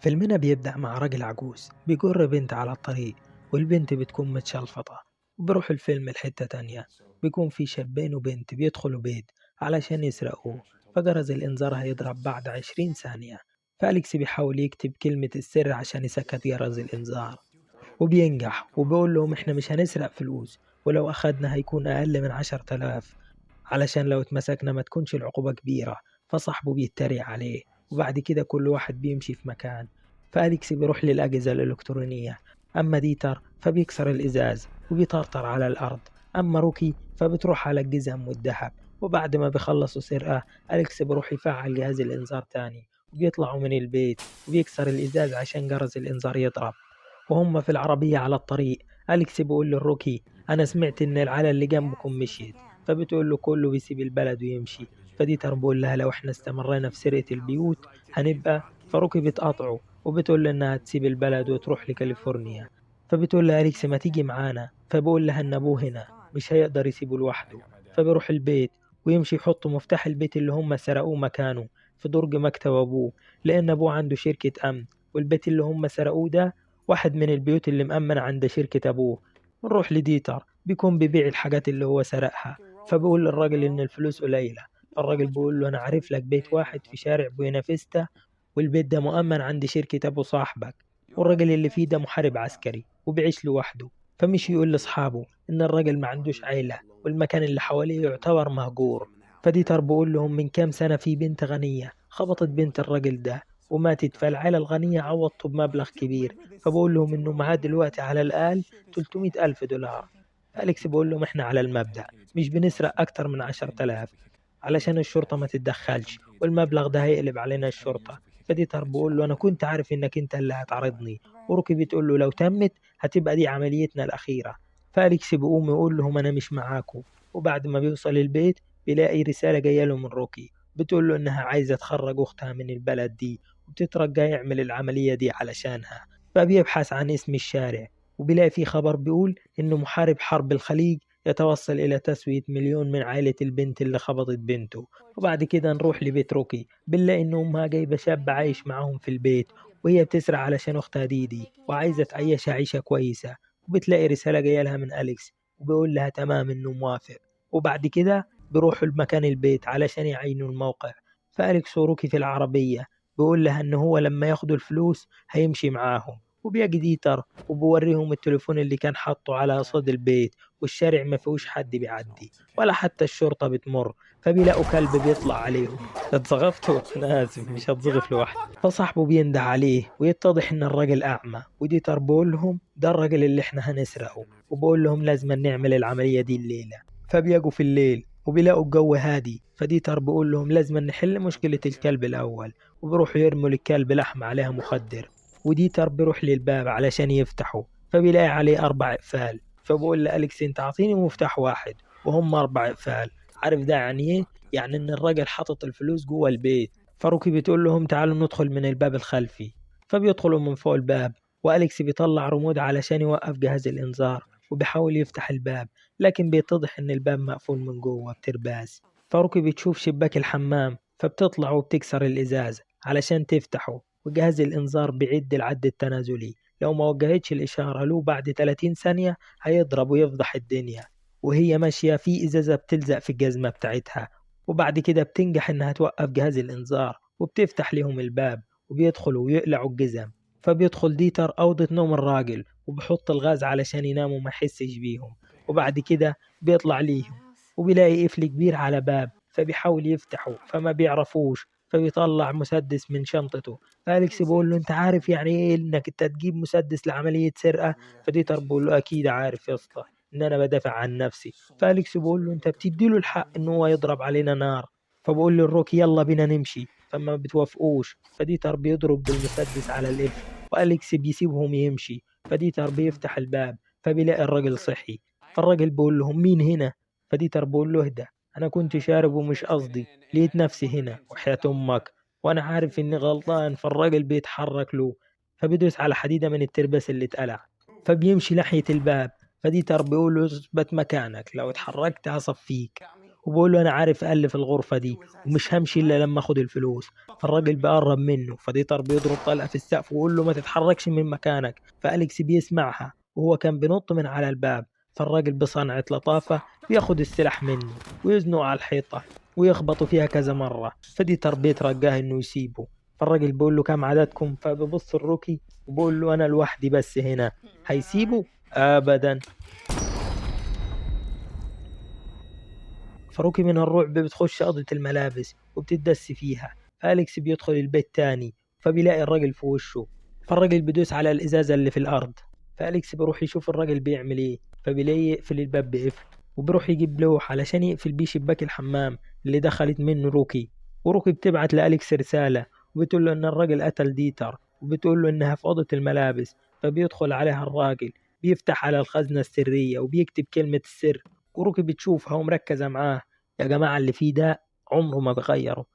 فيلمنا بيبدأ مع راجل عجوز بيجر بنت على الطريق، والبنت بتكون متشلفطة. وبيروح الفيلم لحتة تانية، بيكون في شابين وبنت بيدخلوا بيت علشان يسرقوه، فجرس الإنذار هيضرب بعد 20 ثانية. فأليكس بيحاول يكتب كلمة السر عشان يسكت جرس الإنذار، وبينجح وبيقول لهم إحنا مش هنسرق فلوس، ولو أخدنا هيكون أقل من 10,000، علشان لو اتمسكنا ما تكونش العقوبة كبيرة. فصاحبه بيتريق عليه، وبعد كده كل واحد بيمشي في مكان. فأليكس بيروح للأجهزة الإلكترونية، أما ديتر فبيكسر الإزاز وبيطرطر على الأرض، أما روكي فبتروح على الجزم والذهب. وبعد ما بيخلصوا سرقة، أليكس بيروح يفعل جهاز الإنذار تاني، وبيطلعوا من البيت وبيكسر الإزاز عشان جرس الإنذار يضرب. وهم في العربية على الطريق، أليكس بيقول للروكي أنا سمعت إن العيلة اللي جنبكم مشيت، فبتقول له كله بيسيب البلد ويمشي. فديتر بيقول لها لو احنا استمرينا في سرقة البيوت هنبقى. فروكي بتقاطعه وبتقول له إنها تسيب البلد وتروح لكاليفورنيا. فبتقول لها أليكس ما تيجي معانا، فبقول لها إن أبوه هنا مش هيقدر يسيبه لوحده. فبيروح البيت ويمشي يحط مفتاح البيت اللي هم سرقوه مكانه في درج مكتب أبوه، لأن أبوه عنده شركة أمن، والبيت اللي هم سرقوه ده واحد من البيوت اللي مأمنة عند شركة أبوه. بنروح لديتر بيكون بيبيع الحاجات اللي هو سرقها، فبقول للراجل إن الفلوس قليلة. فالراجل بيقول له أنا عارف لك بيت واحد في شارع بوينافيستا، والبيت ده مؤمن عند شركة أبو صاحبك، والراجل اللي فيه ده محارب عسكري وبيعيش لوحده. فمشي يقول لأصحابه إن الراجل ما عندوش عيلة، والمكان اللي حواليه يعتبر مهجور. فديتر بيقول لهم من كام سنة في بنت غنية خبطت بنت الراجل ده وماتت، فالعيلة الغنية عوضته بمبلغ كبير. فبقول لهم إنه معاه دلوقتي على الأقل 300,000 دولار. أليكس بقول لهم إحنا على المبدأ مش بنسرق أكتر من 10,000 علشان الشرطة ما تتدخلش، والمبلغ ده هيقلب علينا الشرطة. فديتر بقول له أنا كنت عارف إنك أنت اللي هتعرضني. وروكي بتقول له لو تمت هتبقى دي عمليتنا الأخيرة. فأليكس بيقوم يقول لهم أنا مش معاكم. وبعد ما بيوصل البيت بيلاقي رسالة جاية له من روكي بتقول له إنها عايزة تخرج أختها من البلد دي، وبتترجى يعمل العملية دي علشانها. فبيبحث عن اسم الشارع وبيلاقي فيه خبر بيقول إنه محارب حرب الخليج يتوصل إلى تسوية 1,000,000 من عائلة البنت اللي خبطت بنته. وبعد كده نروح لبيت روكي بنلاقي إن أمها جايبة شاب عايش معاهم في البيت، وهي بتسرع علشان أختها ديدي وعايزة تعيشها عيشة كويسة. وبتلاقي رسالة جاية لها من أليكس وبيقول لها تمام إنه موافق. وبعد كده بيروحوا لمكان البيت علشان يعينوا الموقع. فأليكس وروكي في العربية بيقول لها إن هو لما ياخدوا الفلوس هيمشي معاهم. وبيجي ديتر وبوريهم التليفون اللي كان حاطه على صد البيت، والشارع ما فيهوش حد بيعدي ولا حتى الشرطة بتمر. فبيلاقوا كلب بيطلع عليهم. اتزغفت أنا آسف مش هتزغف لوحدي. فصاحبه بينده عليه ويتضح إن الراجل أعمى، وديتر بيقول لهم ده الراجل اللي إحنا هنسرقه، وبقول لهم لازم نعمل العملية دي الليلة. فبيجوا في الليل وبيلاقوا الجو هادي، فديتر بيقول لهم لازم نحل مشكلة الكلب الأول، وبيروحوا يرموا للكلب لحم عليها مخدر. وديتر بيروح للباب علشان يفتحه، فبيلاقي عليه 4 أقفال. فبقول لأليكس انت اعطيني مفتاح واحد وهم 4 أقفال. عارف ده يعني ايه؟ يعني ان الراجل حاطط الفلوس جوه البيت. فروكي بتقول لهم تعالوا ندخل من الباب الخلفي، فبيدخلوا من فوق الباب، وأليكس بيطلع رمود علشان يوقف جهاز الإنذار وبيحاول يفتح الباب، لكن بيتضح ان الباب مقفول من جوه بترباس. فروكي بتشوف شباك الحمام فبتطلع وبتكسر الإزاز علشان تفتحه، وجهاز الإنذار بيعد العد التنازلي، لو ما وجهتش الإشارة له بعد 30 ثانية هيضرب ويفضح الدنيا. وهي ماشية في إزازة بتلزق في الجزمة بتاعتها، وبعد كده بتنجح إنها توقف جهاز الإنذار وبتفتح لهم الباب وبيدخلوا ويقلعوا الجزم. فبيدخل ديتر أوضة نوم الراجل وبحط الغاز علشان يناموا ما يحسش بيهم. وبعد كده بيطلع ليهم وبيلاقي قفل كبير على باب، فبيحاول يفتحه فما بيعرفوش، فبيطلع مسدس من شنطته. فأليكس بيقول له انت عارف يعني ايه انك انت تجيب مسدس لعملية سرقة؟ فديتر بيقول له اكيد عارف يا اسطى ان انا بدافع عن نفسي. فأليكس بيقول له انت بتديله الحق ان هو يضرب علينا نار. فبقول له الروكي يلا بينا نمشي، فما بتوافقوش. فديتر بيضرب بالمسدس على القفل وأليكس بيسيبهم يمشي. فديتر بيفتح الباب فبيلاقي الراجل صحي. فالراجل بيقول لهم مين هنا؟ فديتر بيقول له اهدى، انا كنت شارب ومش قصدي، لقيت نفسي هنا وحياة امك وانا عارف اني غلطان. فالراجل بيتحرك له فبيدوس على حديدة من الترباس اللي اتقلع، فبيمشي ناحية الباب. فديتر بيقول له اثبت مكانك، لو اتحركت هصفيك. وبقول له أنا عارف ألف الغرفة دي ومش همشي إلا لما أخد الفلوس. فالراجل بيقرب منه، فديتر بيضرب طلقة في السقف ويقول له ما تتحركش من مكانك. فأليكس بيسمعها وهو كان بينط من على الباب. فالراجل بصنعة لطافة بياخد السلاح منه ويزنه على الحيطة ويخبطوا فيها كذا مرة. فديتر بيترجاه إنه يسيبه. فالراجل بيقول له كم عددكم؟ فبيبص الروكي وبقول له أنا لوحدي بس هنا. هيسيبه؟ أبدا. فروكي من الرعب بتخش أوضة الملابس وبتدس فيها. فأليكس بيدخل البيت تاني فبيلاقي الراجل في وشه. فالراجل بيدوس على الإزازة اللي في الأرض. فأليكس بيروح يشوف الراجل بيعمل إيه، فبيلاقي يقفل الباب بقفل. وبيروح يجيب لوح علشان يقفل بيه شباك الحمام اللي دخلت منه روكي. وروكي بتبعت لأليكس رسالة وبتقول له إن الراجل قتل ديتر، وبتقول له إنها في أوضة الملابس. فبيدخل عليها الراجل، بيفتح على الخزنة السرية وبيكتب كلمة السر. وروكي بتشوفها ومركزة معاه. يا جماعة اللي فيه ده عمره ما بغيره.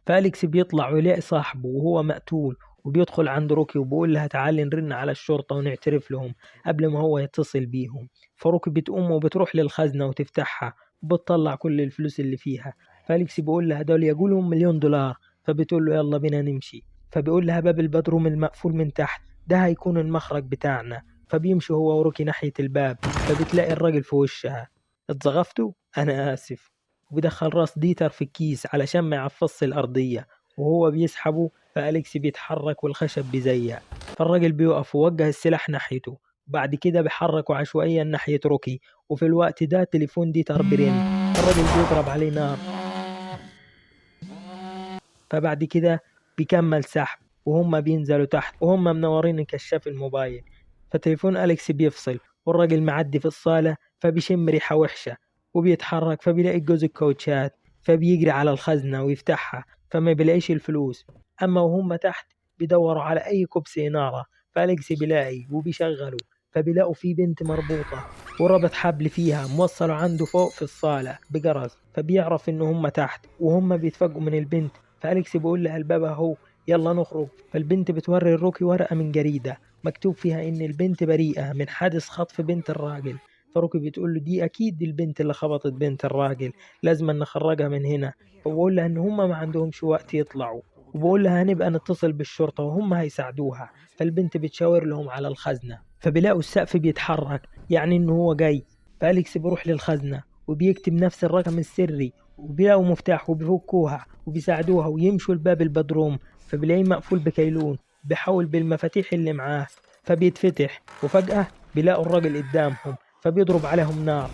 فأليكس بيطلع ويلاقي صاحبه وهو مقتول، وبيدخل عند روكي وبيقول لها تعالي نرن على الشرطة ونعترف لهم قبل ما هو يتصل بيهم. فروكي بتقوم وبتروح للخزنة وتفتحها وبتطلع كل الفلوس اللي فيها. فأليكس بيقول لها دول يقولهم $1,000,000. فبتقول له يلا بينا نمشي. فبيقول لها باب البدروم المقفول من تحت ده هيكون المخرج بتاعنا. فبيمشي هو وروكي ناحية الباب. فبتلاقي الراجل في وشها. اتزغفتوا؟ أنا آسف. وبيدخل راس ديتر في الكيس علشان ما يعفصش الأرضية. وهو بيسحبه فأليكس بيتحرك والخشب بيزيق. فالراجل بيقف ووجه السلاح ناحيته. وبعد كده بيحركوا عشوائيا ناحية روكي. وفي الوقت ده تليفون ديتر بيرن. الراجل بيضرب عليه نار. فبعد كده بيكمل سحب وهم بينزلوا تحت وهم منورين كشاف الموبايل. فتليفون أليكس بيفصل والراجل معدي في الصالة فبيشم ريحة وحشة وبيتحرك. فبيلاقي جوز الكوتشات فبيجري على الخزنة ويفتحها فما بيلاقيش الفلوس. أما وهم تحت بيدوروا على أي كوبس إنارة. فأليكس بيلاقي وبيشغله. فبيلاقوا في بنت مربوطة وربط حبل فيها موصله عنده فوق في الصالة بجرس. فبيعرف إن هم تحت وهم بيتفاجئوا من البنت. فأليكس بيقول لها الباب أهو يلا نخرج. فالبنت بتوري الروكي ورقة من جريدة مكتوب فيها إن البنت بريئة من حادث خطف بنت الراجل. فروكي بتقول له دي أكيد دي البنت اللي خبطت بنت الراجل، لازم نخرجها من هنا. فبقول لها إن هم ما عندهمش وقت يطلعوا، وبقول لها هنبقى نتصل بالشرطة وهم هيساعدوها. فالبنت بتشاور لهم على الخزنة. فبيلاقوا السقف بيتحرك يعني إنه هو جاي. فأليكس بيروح للخزنة وبيكتب نفس الرقم السري وبيلاقوا مفتاح وبيفكوها وبيساعدوها ويمشوا الباب البدروم. فبيلاقيه مقفول بكيلون. بيحاول بالمفاتيح اللي معاه فبيتفتح. وفجأة بيلاقوا الراجل قدامهم فبيضرب عليهم نار.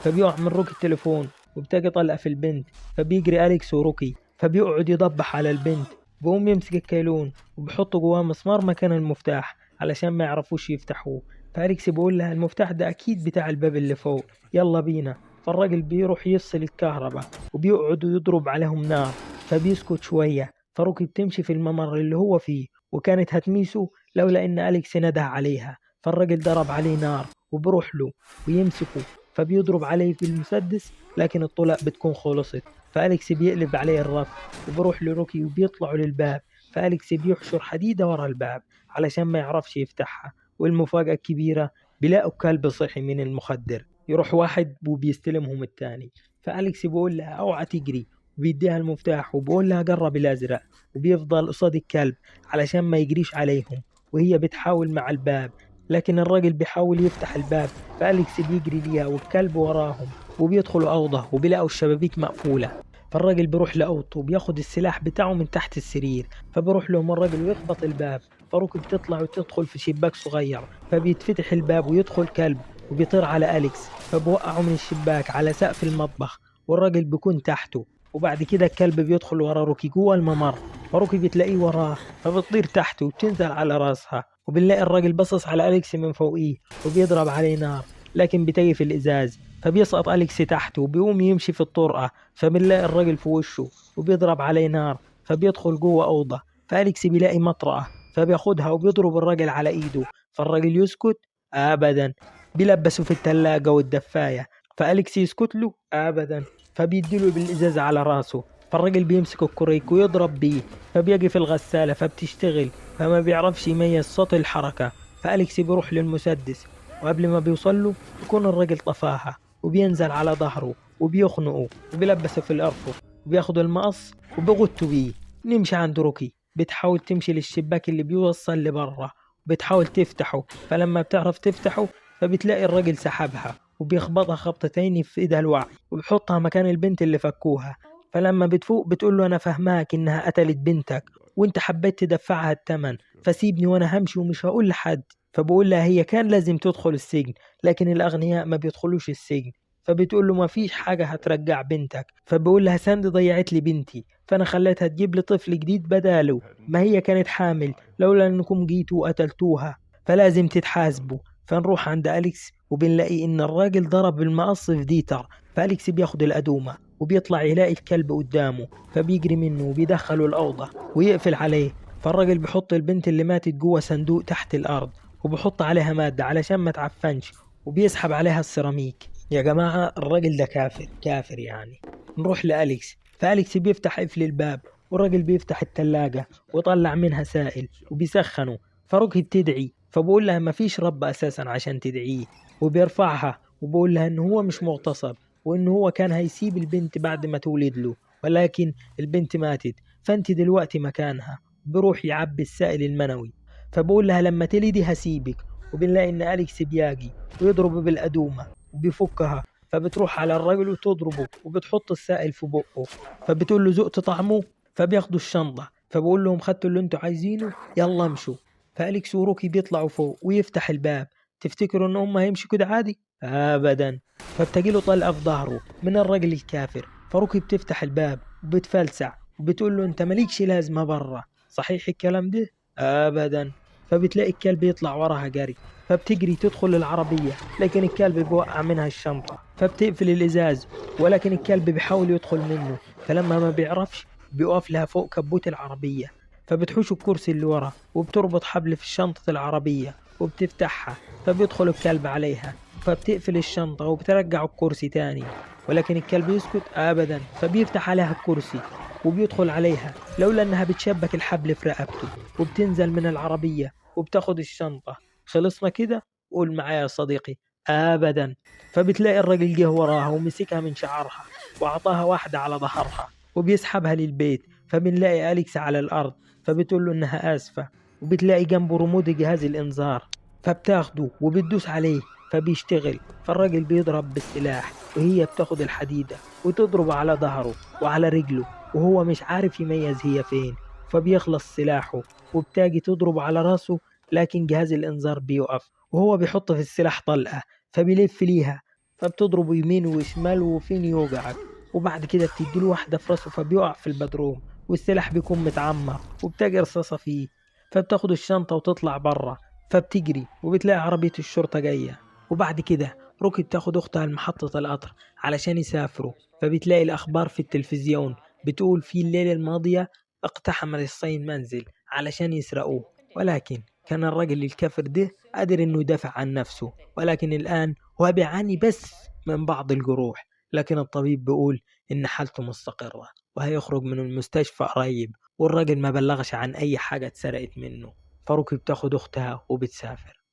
فبيقع من روكي التليفون وبتجي طلقة في البنت. فبيجري أليكس وروكي فبيقعد يضبح على البنت. بيقوم يمسك الكيلون وبيحط جواه مسمار مكان المفتاح علشان ما يعرفوش يفتحوه. فأليكس بيقول لها المفتاح ده أكيد بتاع الباب اللي فوق، يلا بينا. فالراجل بيروح يفصل الكهرباء وبيقعد يضرب عليهم نار. فبيسكت شوية. فروكي بتمشي في الممر اللي هو فيه وكانت هتميسه لولا إن أليكس نده عليها. فالراجل ضرب عليه نار وبروح له ويمسكه. فبيضرب عليه بالمسدس لكن الطلق بتكون خلصت. فأليكس بيقلب عليه الرف وبروح لروكي وبيطلعوا للباب. فأليكس بيحشر حديدة ورا الباب علشان ما يعرفش يفتحها. والمفاجأة الكبيرة بيلاقوا كلب صحي من المخدر. يروح واحد وبيستلمهم التاني. فأليكس بيقول لها اوعى تجري وبيديها المفتاح وبيقول لها جرب الأزرق. وبيفضل قصاد الكلب علشان ما يجريش عليهم. وهي بتحاول مع الباب لكن الراجل بيحاول يفتح الباب. فأليكس بيجري ليها والكلب وراهم وبيدخلوا أوضة وبيلاقوا الشبابيك مقفولة. فالراجل بيروح لأوضته وبياخد السلاح بتاعه من تحت السرير. فبيروح لهم الراجل ويخبط الباب. فروكي بتطلع وتدخل في شباك صغير. فبيتفتح الباب ويدخل كلب وبيطير على أليكس. فبوقعه من الشباك على سقف المطبخ والراجل بيكون تحته. وبعد كده الكلب بيدخل ورا روكي جوه الممر. فروكي بتلاقيه وراه فبتطير تحته وبتنزل على راسها. وبنلاقي الراجل بصص على أليكس من فوقيه وبيضرب عليه نار لكن بتجي في الإزاز. فبيسقط أليكس تحته وبيقوم يمشي في الطرقة. فبنلاقي الراجل في وشه وبيضرب عليه نار. فبيدخل جوه أوضة. فأليكس بيلاقي مطرقة فبياخدها وبيضرب الراجل على إيده. فالراجل يسكت؟ أبدا. بيلبسه في التلاجة والدفاية. فأليكس يسكت له؟ أبدا. فبيديله بالإزاز على راسه. فالراجل بيمسك الكوريك ويضرب بيه. فبيجي في الغسالة فبتشتغل فما بيعرفش يميز صوت الحركة. فأليكس بيروح للمسدس وقبل ما بيوصل له يكون الراجل طفاها وبينزل على ظهره وبيخنقوا وبيلبسوا في الأرفف وبياخدوا المقص وبيغطوا بيه. نمشي عند روكي، بتحاول تمشي للشباك اللي بيوصل لبره، بتحاول تفتحه، فلما بتعرف تفتحه فبتلاقي الراجل سحبها وبيخبطها خبطتين في ايدها الوعي وبيحطها مكان البنت اللي فكوها. فلما بتفوق بتقول له انا فهماك انها قتلت بنتك وانت حبيت تدفعها الثمن، فسيبني وانا همشي ومش هقول لحد. فبقول لها هي كان لازم تدخل السجن، لكن الاغنياء ما بيدخلوش السجن. فبتقول له ما فيش حاجة هترجع بنتك. فبقول لها ساندي ضيعت لي بنتي، فانا خليتها تجيب لي طفل جديد بداله، ما هي كانت حامل لولا انكم جيتوا وقتلتوها، فلازم تتحاسبوا. فنروح عند أليكس وبنلاقي إن الراجل ضرب المقص في ديتر. فأليكس بياخد الأدومة وبيطلع يلاقي الكلب قدامه، فبيجري منه وبيدخله الأوضة ويقفل عليه. فالراجل بيحط البنت اللي ماتت جوه صندوق تحت الأرض وبيحط عليها مادة علشان ما تعفنش وبيسحب عليها السيراميك. يا جماعة الراجل ده كافر كافر يعني. نروح لأليكس، فأليكس بيفتح قفل الباب والراجل بيفتح التلاجة وطلع منها سائل وبيسخنه. فروكي بتدعي، فبقول لها مفيش رب أساسا عشان تدعيه، وبيرفعها وبقول لها إنه هو مش مغتصب وإنه هو كان هيسيب البنت بعد ما تولد له، ولكن البنت ماتت فأنت دلوقتي مكانها. بروح يعبي السائل المنوي، فبقول لها لما تلدي هسيبك. وبنلاقي إن أليكس بياجي ويضربه بالأدومة وبيفكها، فبتروح على الرجل وتضربه وبتحط السائل في بقه. فبتقول له ذقت طعمه، فبياخدوا الشنطة. فبقول لهم خدتوا اللي انتوا عايزينه يلا امشوا. فأليكس وروكي بيطلعوا فوق ويفتح الباب. تفتكروا ان هم هيمشوا كده عادي؟ ابدا. فبتجيله طلقة في ظهره من الراجل الكافر. فروكي بتفتح الباب وبتفلسع وبتقول له انت مالكش لازمة برا، صحيح الكلام ده؟ ابدا. فبتلاقي الكلب يطلع وراها جري، فبتجري تدخل العربية لكن الكلب بيوقع منها الشنطة. فبتقفل الإزاز ولكن الكلب بيحاول يدخل منه، فلما ما بيعرفش بيقف لها فوق كبوت العربية. فبتحوش الكرسي اللي ورا وبتربط حبل في شنطة العربية وبتفتحها، فبيدخل الكلب عليها. فبتقفل الشنطة وبترجع الكرسي تاني ولكن الكلب يسكت أبدا. فبيفتح عليها الكرسي وبيدخل عليها لولا انها بتشبك الحبل في رقبته، وبتنزل من العربية وبتاخد الشنطة. خلصنا كده؟ قول معايا يا صديقي. ابدا. فبتلاقي الراجل جه وراها ومسكها من شعرها واعطاها واحدة على ظهرها وبيسحبها للبيت. فبنلاقي أليكس على الأرض، فبتقول له إنها آسفة، وبتلاقي جنبه ريموت جهاز الإنذار، فبتاخده وبتدوس عليه فبيشتغل. فالراجل بيضرب بالسلاح وهي بتاخد الحديدة وتضرب على ظهره وعلى رجله وهو مش عارف يميز هي فين. فبيخلص سلاحه وبتاجي تضرب على راسه لكن جهاز الإنذار بيوقف وهو بيحط في السلاح طلقة، فبيلف ليها فبتضربه يمين وشمال وفين يوجعك. وبعد كده بتديله واحدة في راسه فبيقع في البدروم والسلاح بيكون متعمر وبتجي رصاصة فيه. فبتاخد الشنطة وتطلع برا، فبتجري وبتلاقي عربية الشرطة جاية. وبعد كده روكي بتاخد أختها لمحطة القطر علشان يسافروا. فبتلاقي الأخبار في التلفزيون بتقول في الليلة الماضية اقتحم الصين منزل علشان يسرقوه، ولكن كان الرجل الكافر ده قادر انه يدافع عن نفسه، ولكن الآن هو بيعاني بس من بعض الجروح. لكن الطبيب بيقول إن حالته مستقرة وهيخرج من المستشفى قريب، والراجل ما بلغش عن أي حاجة اتسرقت منه. فروكي بتاخد أختها وبتسافر.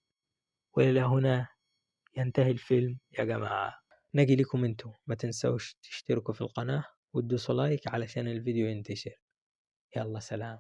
وإلى هنا ينتهي الفيلم يا جماعة. نجي لكم انتوا، ما تنسوش تشتركوا في القناة وتدوسوا لايك علشان الفيديو ينتشر. يلا سلام.